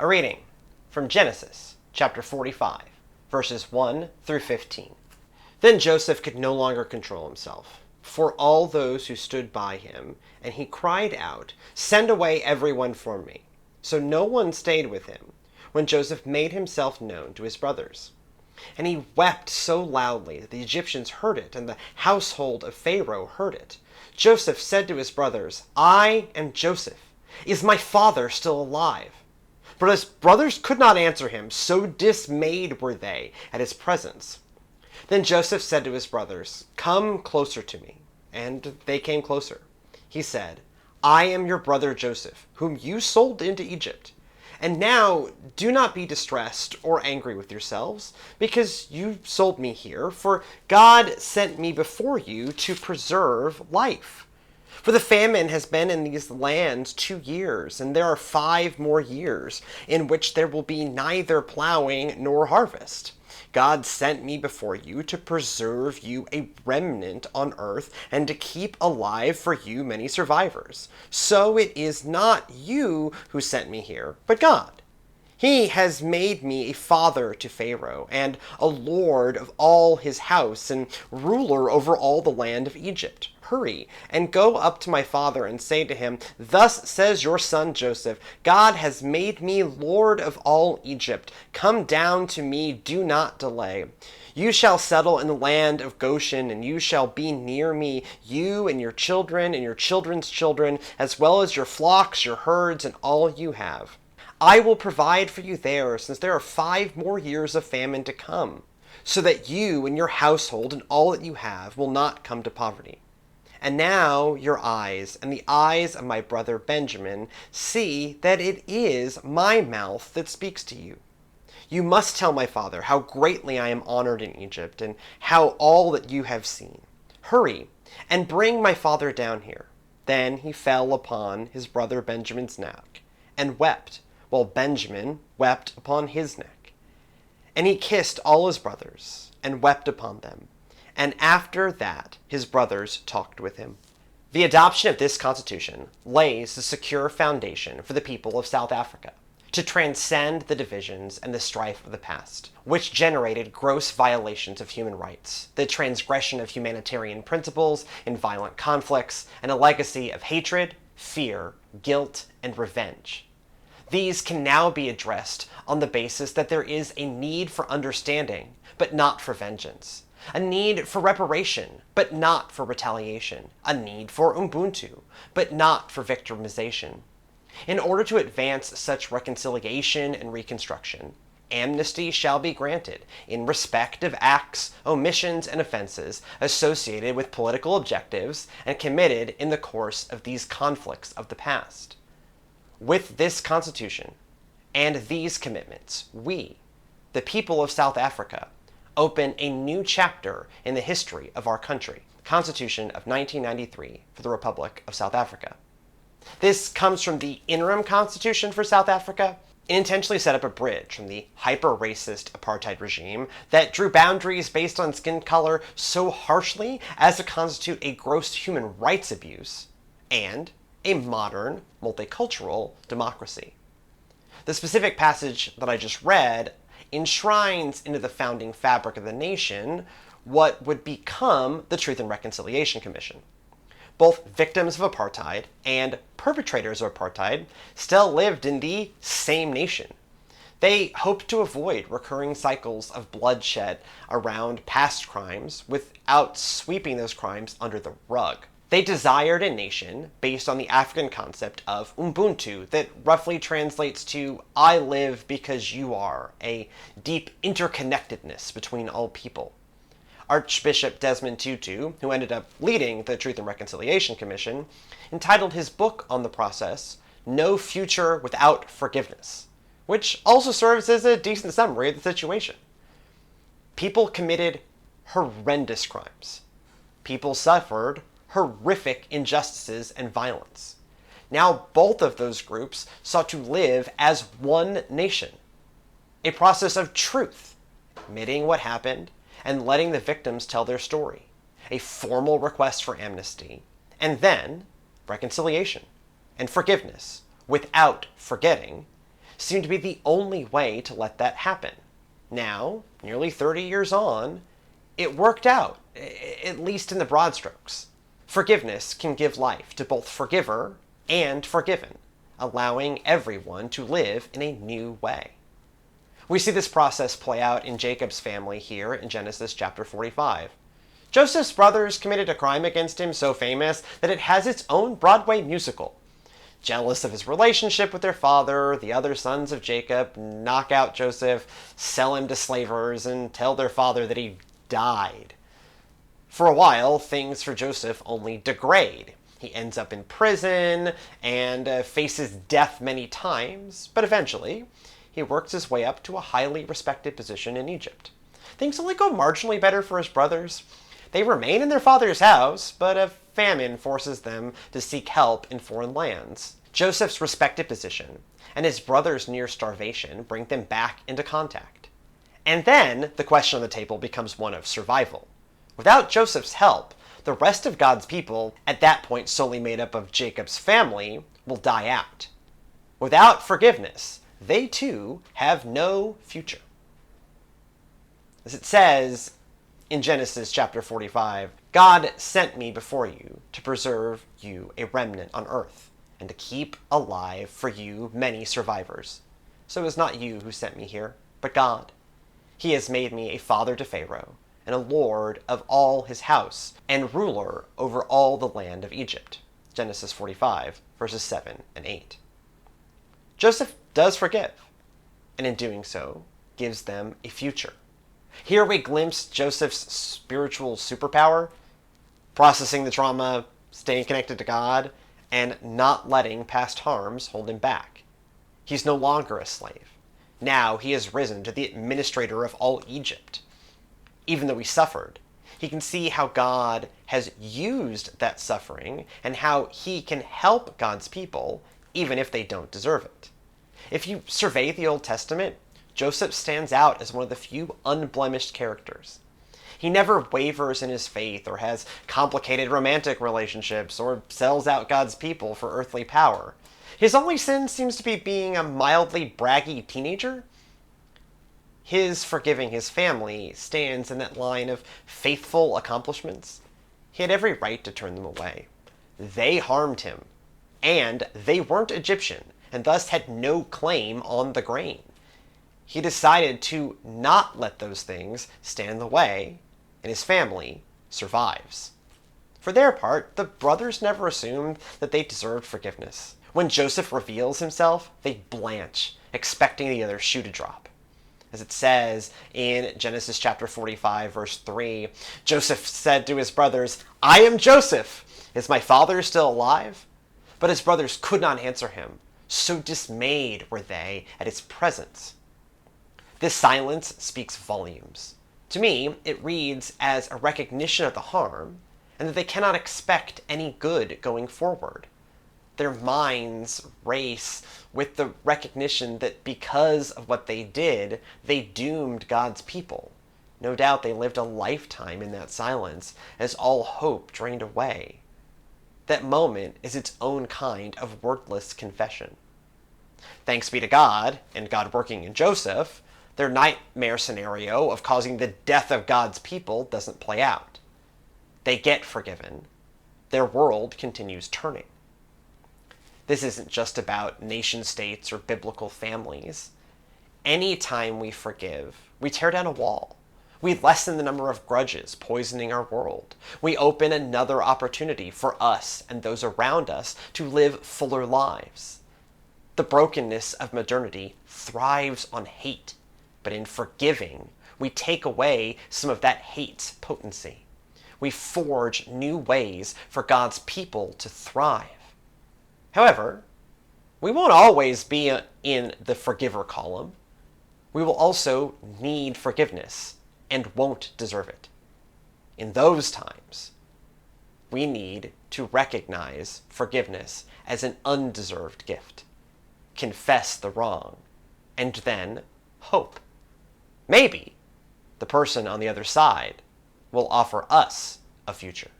A reading from Genesis chapter 45, verses 1 through 15. Then Joseph could no longer control himself for all those who stood by him, and he cried out, "Send away everyone from me." So no one stayed with him when Joseph made himself known to his brothers. And he wept so loudly that the Egyptians heard it, and the household of Pharaoh heard it. Joseph said to his brothers, "I am Joseph. Is my father still alive?" But his brothers could not answer him, so dismayed were they at his presence. Then Joseph said to his brothers, "Come closer to me." And they came closer. He said, "I am your brother Joseph, whom you sold into Egypt. And now do not be distressed or angry with yourselves, because you sold me here, for God sent me before you to preserve life. For the famine has been in these lands 2 years, and there are 5 more years in which there will be neither plowing nor harvest. God sent me before you to preserve you a remnant on earth and to keep alive for you many survivors. So it is not you who sent me here, but God. He has made me a father to Pharaoh, and a lord of all his house, and ruler over all the land of Egypt. Hurry, and go up to my father and say to him, 'Thus says your son Joseph, God has made me lord of all Egypt. Come down to me, do not delay. You shall settle in the land of Goshen, and you shall be near me, you and your children and your children's children, as well as your flocks, your herds, and all you have. I will provide for you there, since there are 5 more years of famine to come, so that you and your household and all that you have will not come to poverty. And now your eyes and the eyes of my brother Benjamin see that it is my mouth that speaks to you. You must tell my father how greatly I am honored in Egypt, and how all that you have seen. Hurry, and bring my father down here." Then he fell upon his brother Benjamin's neck, and wept, while Benjamin wept upon his neck. And he kissed all his brothers, and wept upon them. And after that his brothers talked with him. The adoption of this constitution lays the secure foundation for the people of South Africa to transcend the divisions and the strife of the past, which generated gross violations of human rights, the transgression of humanitarian principles in violent conflicts, and a legacy of hatred, fear, guilt, and revenge. These can now be addressed on the basis that there is a need for understanding, but not for vengeance. A need for reparation, but not for retaliation. A need for Ubuntu, but not for victimization. In order to advance such reconciliation and reconstruction, amnesty shall be granted in respect of acts, omissions, and offenses associated with political objectives and committed in the course of these conflicts of the past. With this Constitution and these commitments, we, the people of South Africa, open a new chapter in the history of our country, Constitution of 1993 for the Republic of South Africa. This comes from the interim Constitution for South Africa. It intentionally set up a bridge from the hyper-racist apartheid regime that drew boundaries based on skin color so harshly as to constitute a gross human rights abuse, and a modern, multicultural democracy. The specific passage that I just read enshrines into the founding fabric of the nation what would become the Truth and Reconciliation Commission. Both victims of apartheid and perpetrators of apartheid still lived in the same nation. They hoped to avoid recurring cycles of bloodshed around past crimes without sweeping those crimes under the rug. They desired a nation based on the African concept of Ubuntu that roughly translates to "I live because you are," a deep interconnectedness between all people. Archbishop Desmond Tutu, who ended up leading the Truth and Reconciliation Commission, entitled his book on the process, "No Future Without Forgiveness," which also serves as a decent summary of the situation. People committed horrendous crimes. People suffered horrific injustices and violence. Now both of those groups sought to live as one nation. A process of truth, admitting what happened and letting the victims tell their story. A formal request for amnesty, and then reconciliation and forgiveness without forgetting, seemed to be the only way to let that happen. Now, nearly 30 years on, it worked out, at least in the broad strokes. Forgiveness can give life to both forgiver and forgiven, allowing everyone to live in a new way. We see this process play out in Jacob's family here in Genesis chapter 45. Joseph's brothers committed a crime against him so famous that it has its own Broadway musical. Jealous of his relationship with their father, the other sons of Jacob knock out Joseph, sell him to slavers, and tell their father that he died. For a while, things for Joseph only degrade. He ends up in prison and faces death many times, but eventually he works his way up to a highly respected position in Egypt. Things only go marginally better for his brothers. They remain in their father's house, but a famine forces them to seek help in foreign lands. Joseph's respected position and his brothers' near starvation bring them back into contact. And then the question on the table becomes one of survival. Without Joseph's help, the rest of God's people, at that point solely made up of Jacob's family, will die out. Without forgiveness, they too have no future. As it says in Genesis chapter 45, God sent me before you to preserve you a remnant on earth, and to keep alive for you many survivors. So it was not you who sent me here, but God. He has made me a father to Pharaoh, and a lord of all his house, and ruler over all the land of Egypt. Genesis 45, verses 7 and 8. Joseph does forgive, and in doing so, gives them a future. Here we glimpse Joseph's spiritual superpower, processing the trauma, staying connected to God, and not letting past harms hold him back. He's no longer a slave. Now he has risen to the administrator of all Egypt. Even though he suffered, he can see how God has used that suffering and how he can help God's people even if they don't deserve it. If you survey the Old Testament, Joseph stands out as one of the few unblemished characters. He never wavers in his faith or has complicated romantic relationships or sells out God's people for earthly power. His only sin seems to be being a mildly braggy teenager. His forgiving his family stands in that line of faithful accomplishments. He had every right to turn them away. They harmed him, and they weren't Egyptian, and thus had no claim on the grain. He decided to not let those things stand in the way, and his family survives. For their part, the brothers never assumed that they deserved forgiveness. When Joseph reveals himself, they blanch, expecting the other shoe to drop. As it says in Genesis chapter 45, verse 3, Joseph said to his brothers, "I am Joseph. Is my father still alive?" But his brothers could not answer him. So dismayed were they at his presence. This silence speaks volumes. To me, it reads as a recognition of the harm, and that they cannot expect any good going forward. Their minds race with the recognition that because of what they did, they doomed God's people. No doubt they lived a lifetime in that silence as all hope drained away. That moment is its own kind of wordless confession. Thanks be to God, and God working in Joseph, their nightmare scenario of causing the death of God's people doesn't play out. They get forgiven. Their world continues turning. This isn't just about nation states or biblical families. Anytime we forgive, we tear down a wall. We lessen the number of grudges poisoning our world. We open another opportunity for us and those around us to live fuller lives. The brokenness of modernity thrives on hate, but in forgiving, we take away some of that hate's potency. We forge new ways for God's people to thrive. However, we won't always be in the forgiver column. We will also need forgiveness and won't deserve it. In those times, we need to recognize forgiveness as an undeserved gift, confess the wrong, and then hope. Maybe the person on the other side will offer us a future.